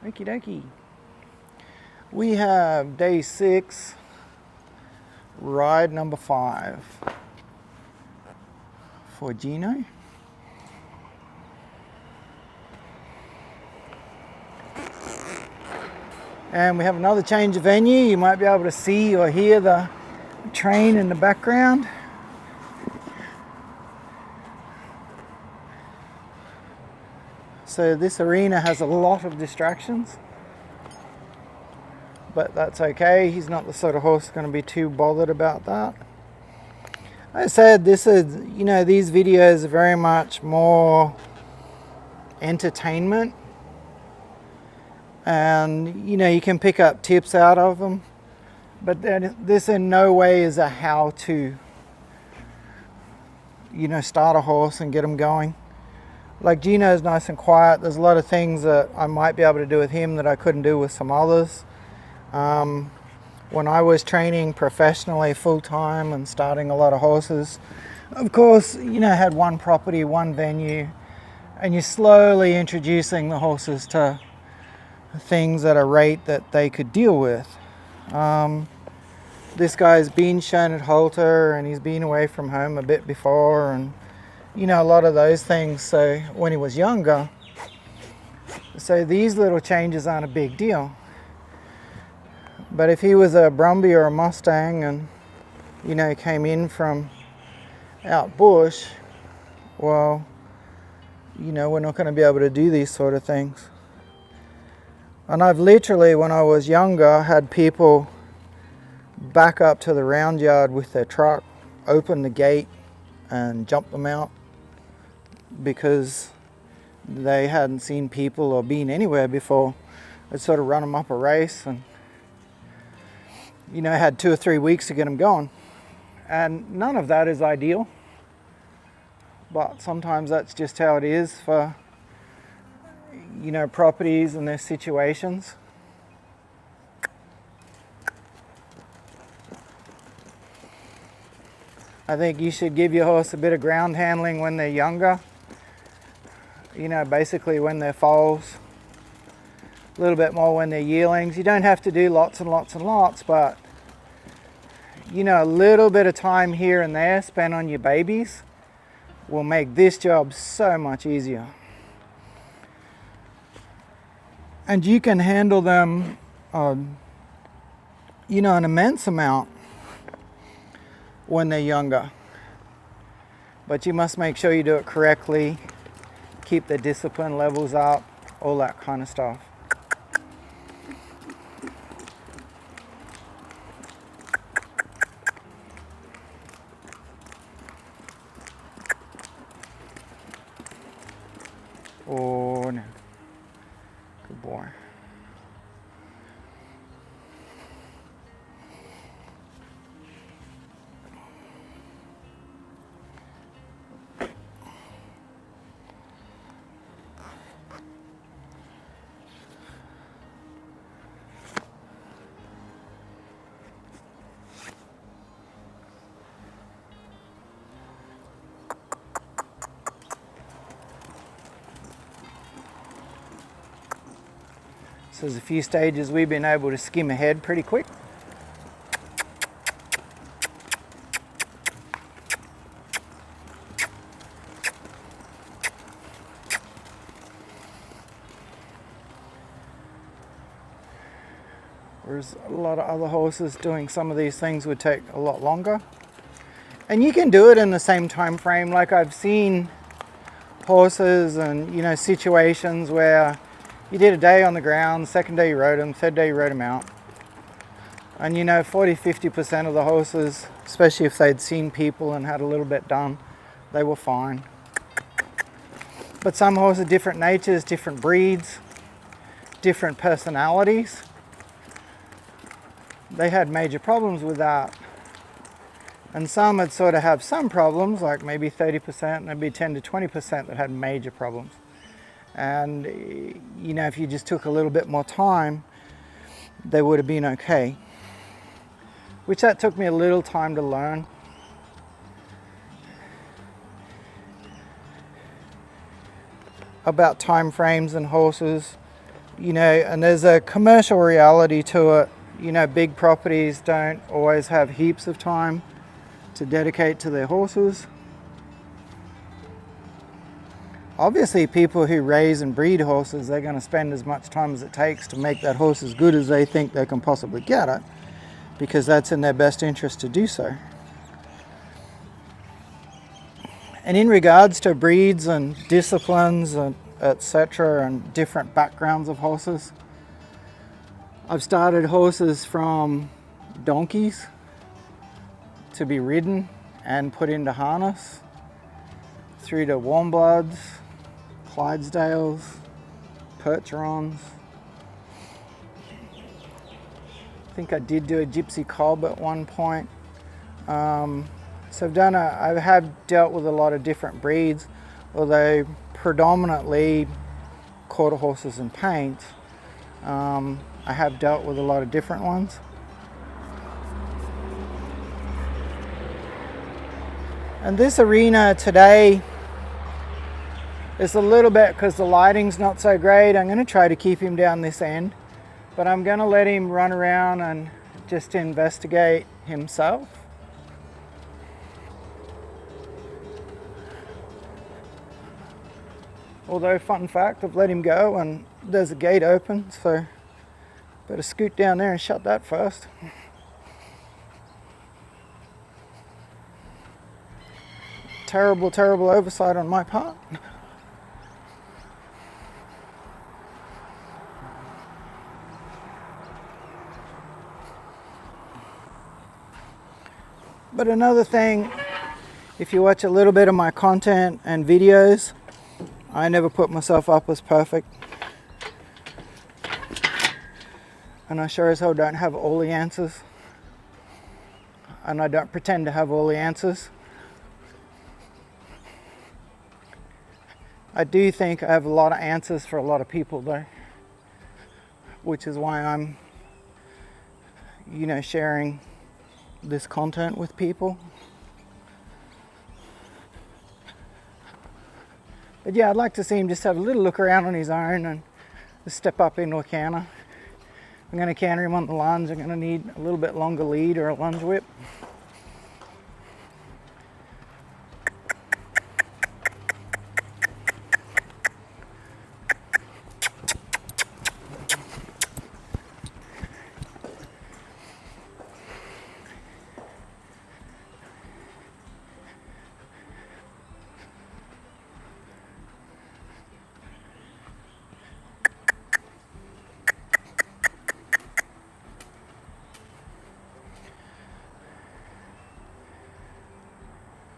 Okie dokie. We have day 6, ride number 5 for Gino. And we have another change of venue. You might be able to see or hear the train in the background. So this arena has a lot of distractions, but that's okay. He's not the sort of horse going to be too bothered about that. I said this is, these videos are very much more entertainment, and you can pick up tips out of them, but this in no way is a how to start a horse and get him going. Like, Gino's nice and quiet. There's a lot of things that I might be able to do with him that I couldn't do with some others. When I was training professionally full-time and starting a lot of horses, of course, had one property, one venue, and you're slowly introducing the horses to things at a rate that they could deal with. This guy's been shown at halter, and he's been away from home a bit before, and a lot of those things. So when he was younger, so these little changes aren't a big deal. But if he was a Brumby or a Mustang and came in from out bush, well, we're not going to be able to do these sort of things. And I've literally, when I was younger, had people back up to the round yard with their truck, open the gate and jump them out because they hadn't seen people or been anywhere before. I'd sort of run them up a race and had 2 or 3 weeks to get them going. And none of that is ideal, but sometimes that's just how it is for properties and their situations. I think you should give your horse a bit of ground handling when they're younger. Basically when they're foals. A little bit more when they're yearlings. You don't have to do lots and lots and lots, but a little bit of time here and there spent on your babies will make this job so much easier. And you can handle them, an immense amount when they're younger. But you must make sure you do it correctly, keep the discipline levels up, all that kind of stuff. Oh no. Good boy. So there's a few stages we've been able to skim ahead pretty quick. Whereas a lot of other horses doing some of these things would take a lot longer. And you can do it in the same time frame. Like, I've seen horses and situations where you did a day on the ground, second day you rode them, third day you rode them out. And 40-50% of the horses, especially if they'd seen people and had a little bit done, they were fine. But some horses, different natures, different breeds, different personalities, they had major problems with that. And some would sort of have some problems, like maybe 30%, maybe 10 to 20% that had major problems. And if you just took a little bit more time, they would have been okay. Which that took me a little time to learn. About time frames and horses. you know, and there's a commercial reality to it. You know, big properties don't always have heaps of time to dedicate to their horses. Obviously, people who raise and breed horses, they're going to spend as much time as it takes to make that horse as good as they think they can possibly get it, because that's in their best interest to do so. And in regards to breeds and disciplines and etc. and different backgrounds of horses, I've started horses from donkeys to be ridden and put into harness, through to warm bloods, Clydesdales, Percherons. I think I did do a gypsy cob at one point. So I have dealt with a lot of different breeds, although predominantly quarter horses and paints. I have dealt with a lot of different ones. And this arena today is a little bit, because the lighting's not so great, I'm going to try to keep him down this end, but I'm going to let him run around and just investigate himself. Although, fun fact, I've let him go and there's a gate open, so better scoot down there and shut that first. Terrible, terrible oversight on my part. But another thing, if you watch a little bit of my content and videos, I never put myself up as perfect. And I sure as hell don't have all the answers. And I don't pretend to have all the answers. I do think I have a lot of answers for a lot of people though, which is why I'm, you know, sharing this content with people. But yeah, I'd like to see him just have a little look around on his own and just step up into a canter. I'm going to canter him on the lunge. I'm going to need a little bit longer lead or a lunge whip.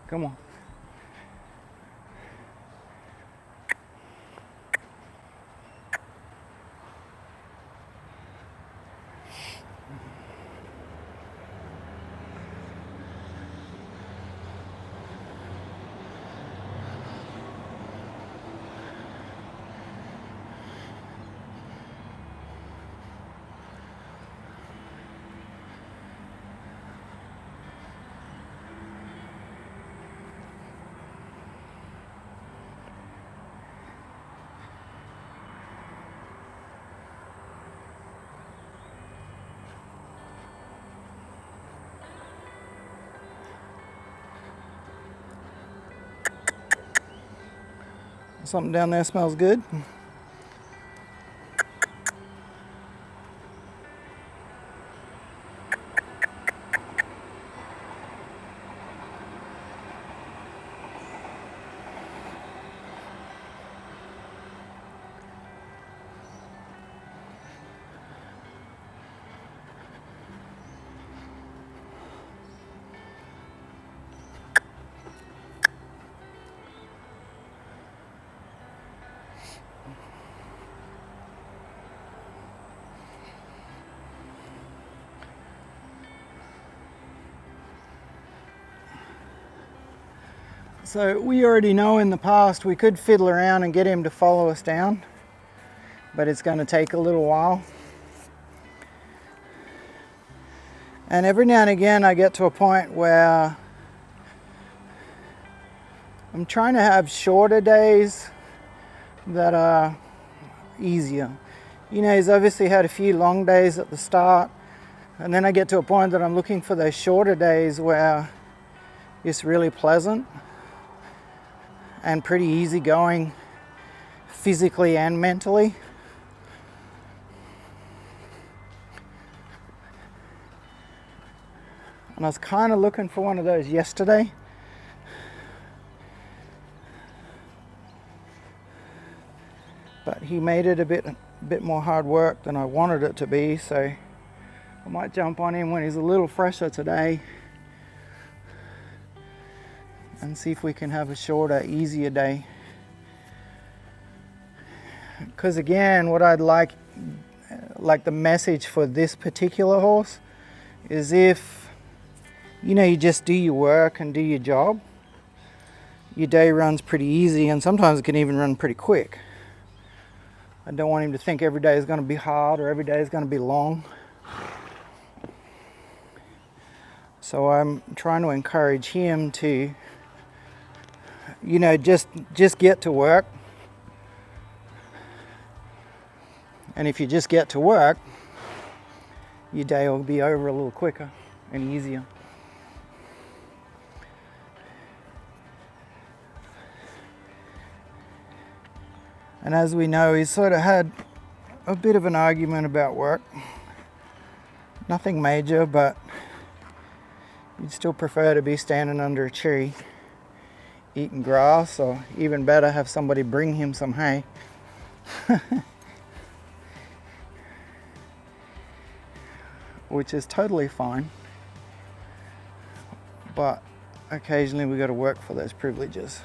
Come on. Something down there smells good. So we already know in the past we could fiddle around and get him to follow us down, but it's going to take a little while. And every now and again I get to a point where I'm trying to have shorter days that are easier. You know, he's obviously had a few long days at the start, and then I get to a point that I'm looking for those shorter days where it's really pleasant and pretty easy going physically and mentally. And I was kind of looking for one of those yesterday. But he made it a bit more hard work than I wanted it to be, so I might jump on him when he's a little fresher today and see if we can have a shorter, easier day. Because again, what I'd like the message for this particular horse is, if you know, you just do your work and do your job, your day runs pretty easy, and sometimes it can even run pretty quick. I don't want him to think every day is going to be hard or every day is going to be long. So I'm trying to encourage him to, you know, just get to work. And if you just get to work, your day will be over a little quicker and easier. And as we know, he's sort of had a bit of an argument about work. Nothing major, but you'd still prefer to be standing under a tree eating grass, or even better, have somebody bring him some hay. Which is totally fine. But occasionally we got to work for those privileges.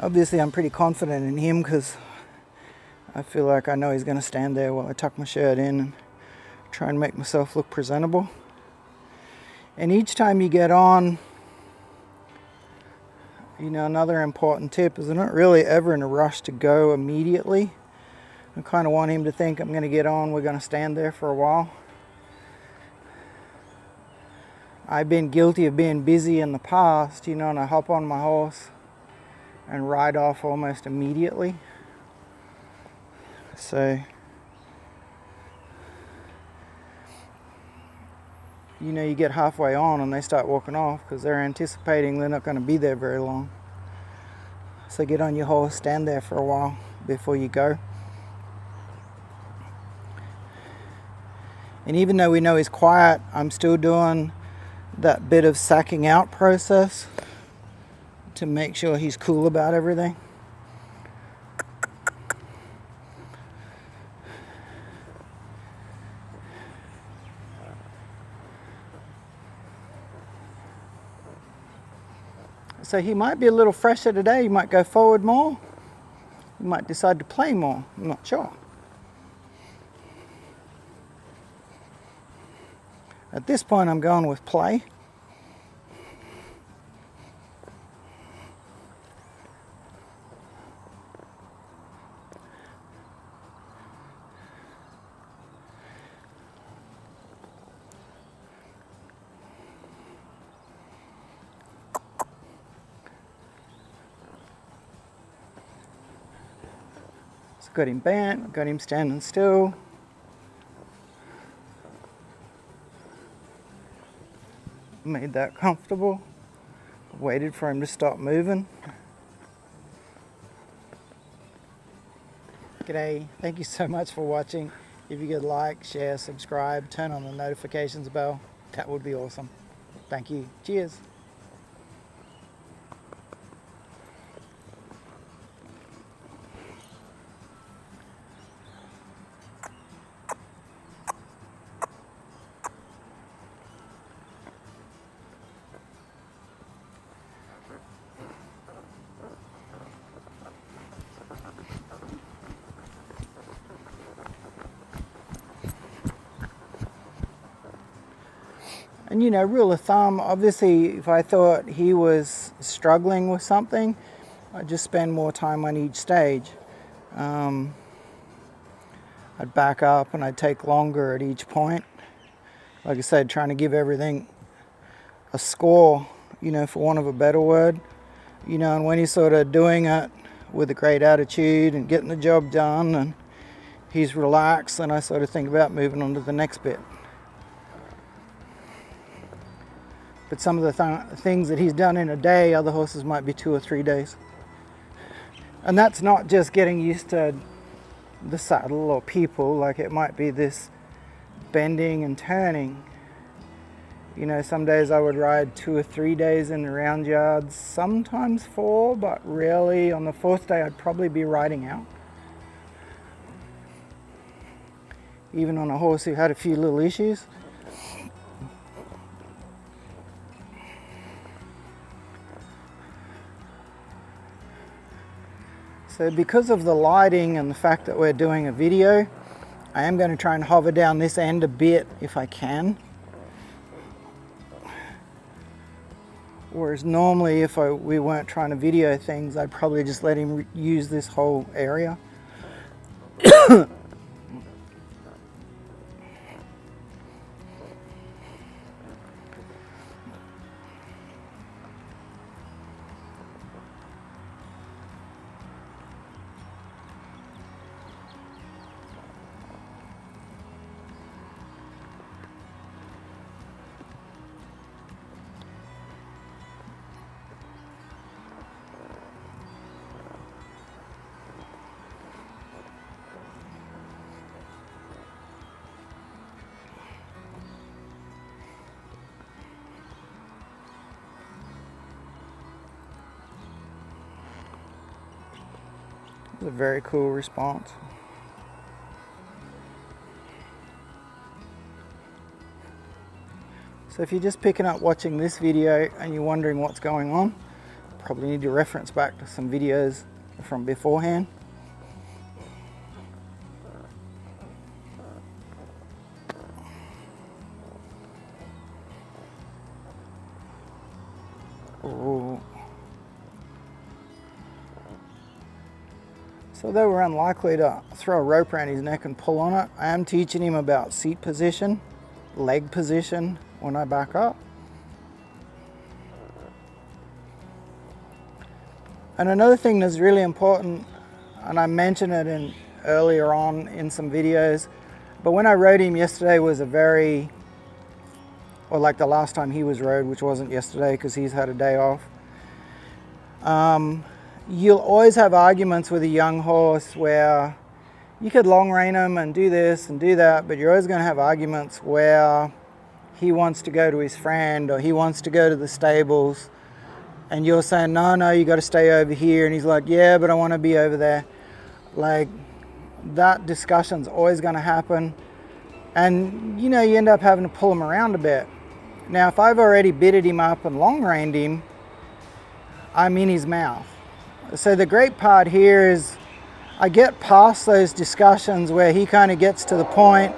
Obviously I'm pretty confident in him because I feel like I know he's going to stand there while I tuck my shirt in and try and make myself look presentable. And each time you get on, you know, another important tip is I'm not really ever in a rush to go immediately. I kind of want him to think I'm going to get on, we're going to stand there for a while. I've been guilty of being busy in the past, you know, and I hop on my horse and ride off almost immediately. So, you know, you get halfway on and they start walking off because they're anticipating they're not going to be there very long. So get on your horse, stand there for a while before you go. And even though we know he's quiet, I'm still doing that bit of sacking out process to make sure he's cool about everything. So he might be a little fresher today. He might go forward more. He might decide to play more. I'm not sure. At this point, I'm going with play. Got him bent, got him standing still. Made that comfortable. Waited for him to stop moving. G'day, thank you so much for watching. If you could like, share, subscribe, turn on the notifications bell, that would be awesome. Thank you. Cheers. And you know, rule of thumb, obviously if I thought he was struggling with something, I'd just spend more time on each stage. I'd back up and I'd take longer at each point. Like I said, trying to give everything a score, you know, for want of a better word. You know, and when he's sort of doing it with a great attitude and getting the job done and he's relaxed, then I sort of think about moving on to the next bit. But some of the things that he's done in a day, other horses might be 2 or 3 days. And that's not just getting used to the saddle or people, like it might be this bending and turning. You know, some days I would ride 2 or 3 days in the round yards, sometimes 4, but rarely. On the 4th day I'd probably be riding out. Even on a horse who had a few little issues. So because of the lighting and the fact that we're doing a video, I am going to try and hover down this end a bit if I can. Whereas normally if we weren't trying to video things, I'd probably just let him use this whole area. A very cool response. So if you're just picking up watching this video and you're wondering what's going on, probably need to reference back to some videos from beforehand. Ooh. So though we're unlikely to throw a rope around his neck and pull on it, I am teaching him about seat position, leg position when I back up. And another thing that's really important, and I mentioned it earlier on in some videos, but when I rode him yesterday was like the last time he was rode, which wasn't yesterday because he's had a day off. You'll always have arguments with a young horse where you could long rein him and do this and do that, but you're always going to have arguments where he wants to go to his friend or he wants to go to the stables and you're saying, no, you got to stay over here. And he's like, yeah, but I want to be over there. Like, that discussion's always going to happen. And, you know, you end up having to pull him around a bit. Now, if I've already bitted him up and long reined him, I'm in his mouth. So the great part here is I get past those discussions where he kind of gets to the point.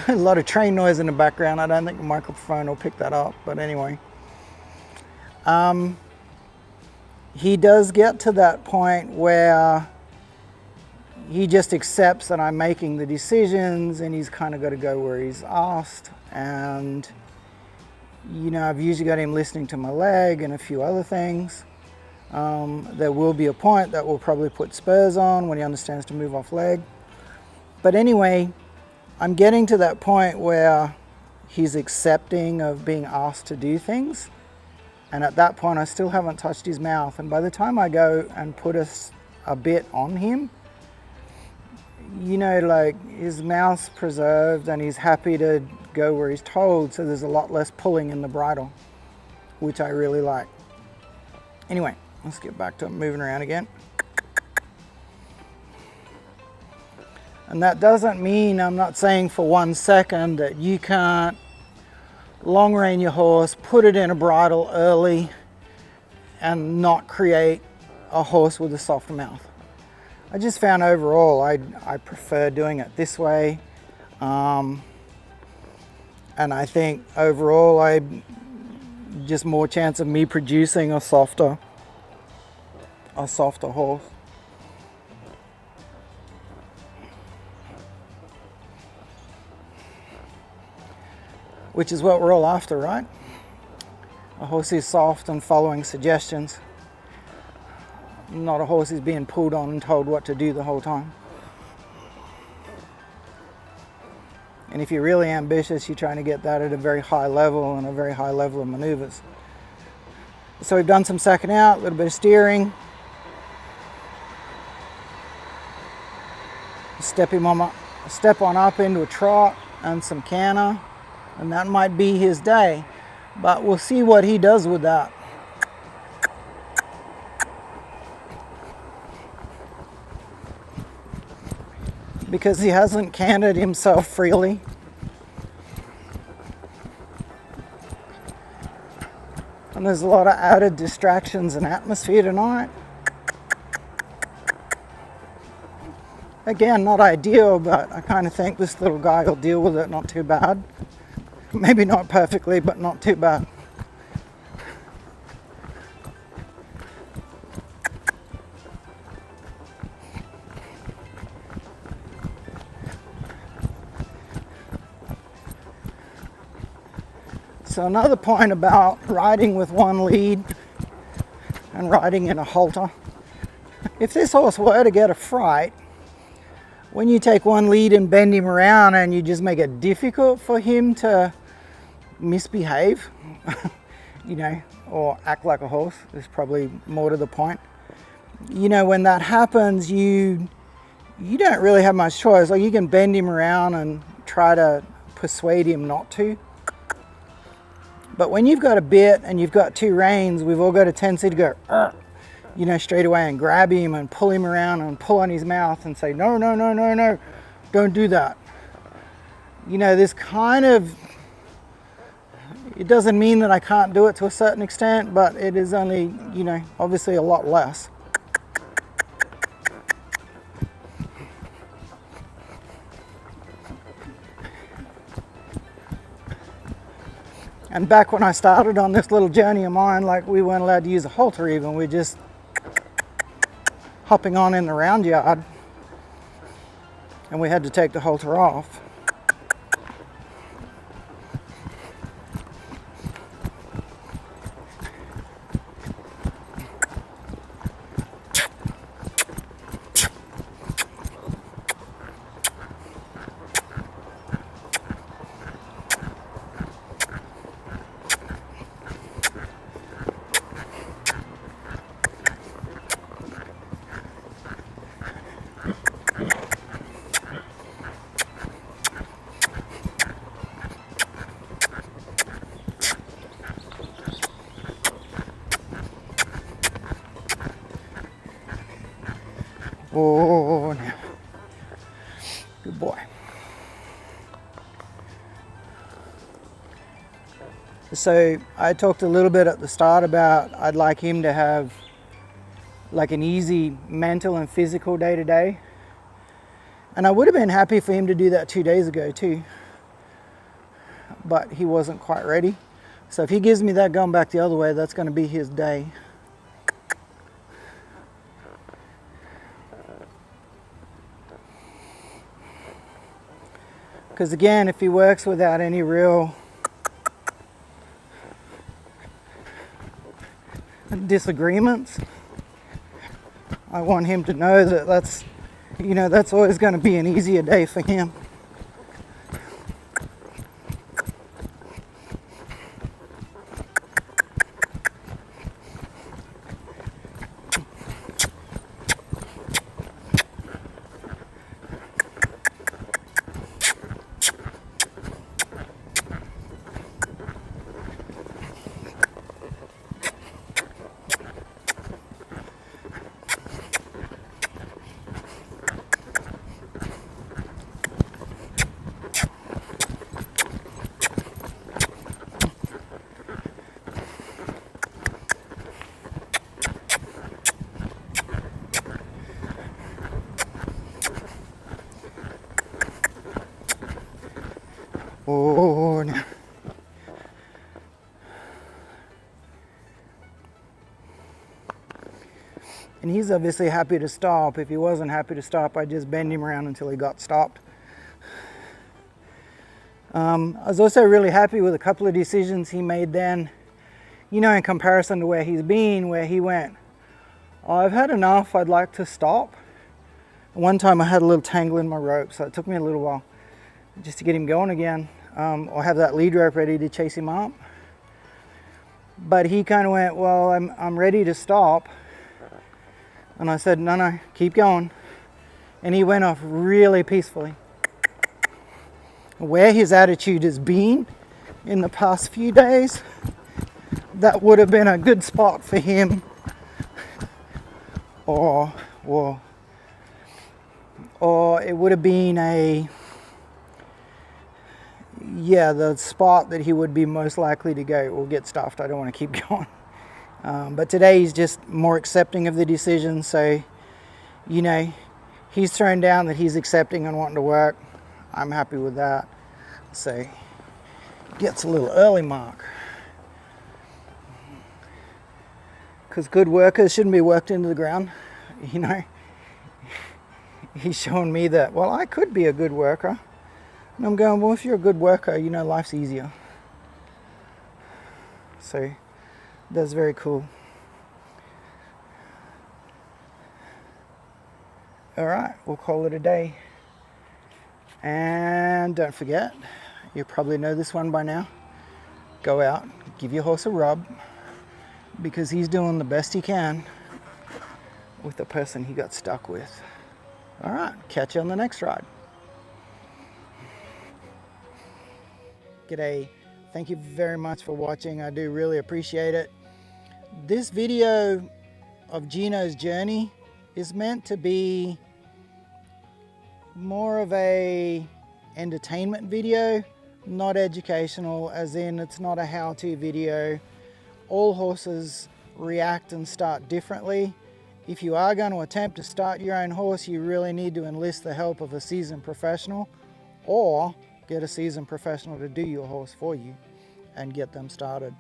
A lot of train noise in the background. I don't think the microphone will pick that up, but anyway. He does get to that point where he just accepts that I'm making the decisions and he's kind of got to go where he's asked. And, you know, I've usually got him listening to my leg and a few other things. There will be a point that we'll probably put spurs on when he understands to move off leg. But anyway, I'm getting to that point where he's accepting of being asked to do things. And at that point, I still haven't touched his mouth. And by the time I go and put a bit on him, you know, like his mouth's preserved and he's happy to go where he's told. So there's a lot less pulling in the bridle, which I really like. Anyway, let's get back to moving around again. And that doesn't mean, I'm not saying for 1 second that you can't long rein your horse, put it in a bridle early and not create a horse with a soft mouth. I just found overall I prefer doing it this way. And I think overall I just more chance of me producing a softer horse. Which is what we're all after, right? A horse who's soft and following suggestions. Not a horse who's being pulled on and told what to do the whole time. And if you're really ambitious, you're trying to get that at a very high level and a very high level of maneuvers. So we've done some second out, a little bit of steering. Step on up into a trot and some canter, and that might be his day. But we'll see what he does with that. Because he hasn't cantered himself freely. And there's a lot of added distractions and atmosphere tonight. Again, not ideal, but I kind of think this little guy will deal with it not too bad. Maybe not perfectly, but not too bad. So another point about riding with one lead and riding in a halter. If this horse were to get a fright, when you take one lead and bend him around and you just make it difficult for him to misbehave, or act like a horse, is probably more to the point. When that happens, you don't really have much choice. Like, you can bend him around and try to persuade him not to. But when you've got a bit and you've got two reins, we've all got a tendency to go, straight away and grab him and pull him around and pull on his mouth and say, no, don't do that. This kind of, it doesn't mean that I can't do it to a certain extent, but it is only, obviously a lot less. And back when I started on this little journey of mine, like, we weren't allowed to use a halter even. We're just hopping on in the round yard, and we had to take the halter off. Oh, now. Good boy. So I talked a little bit at the start about I'd like him to have like an easy mental and physical day to day. And I would have been happy for him to do that 2 days ago too. But he wasn't quite ready. So if he gives me that going back the other way, that's going to be his day. Because again, if he works without any real disagreements, I want him to know that that's always going to be an easier day for him. Oh, no. And he's obviously happy to stop. If he wasn't happy to stop, I'd just bend him around until he got stopped. I was also really happy with a couple of decisions he made then, you know, in comparison to where he's been, where he went, oh, I've had enough, I'd like to stop. One time I had a little tangle in my rope, so it took me a little while just to get him going again, or have that lead rope ready to chase him up. But he kind of went, well, I'm ready to stop. And I said, no, keep going. And he went off really peacefully. Where his attitude has been in the past few days, that would have been a good spot for him. Or it would have been the spot that he would be most likely to go, well, get stuffed, I don't want to keep going. But today he's just more accepting of the decision, so, you know, he's thrown down that he's accepting and wanting to work. I'm happy with that. So, gets a little early mark. Because good workers shouldn't be worked into the ground, you know. He's showing me that, well, I could be a good worker. And I'm going, well, if you're a good worker, you know, life's easier. So, that's very cool. All right, we'll call it a day. And don't forget, you probably know this one by now. Go out, give your horse a rub, because he's doing the best he can with the person he got stuck with. All right, catch you on the next ride. G'day, thank you very much for watching. I do really appreciate it. This video of Gino's journey is meant to be more of a entertainment video, not educational, as in it's not a how-to video. All horses react and start differently. If you are going to attempt to start your own horse, you really need to enlist the help of a seasoned professional, or get a seasoned professional to do your horse for you and get them started.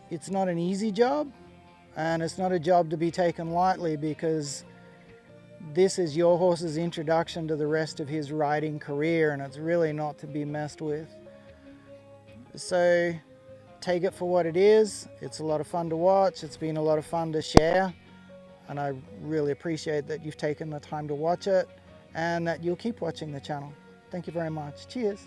It's not an easy job, and it's not a job to be taken lightly, because this is your horse's introduction to the rest of his riding career, and it's really not to be messed with. So take it for what it is. It's a lot of fun to watch. It's been a lot of fun to share, and I really appreciate that you've taken the time to watch it and that you'll keep watching the channel. Thank you very much. Cheers.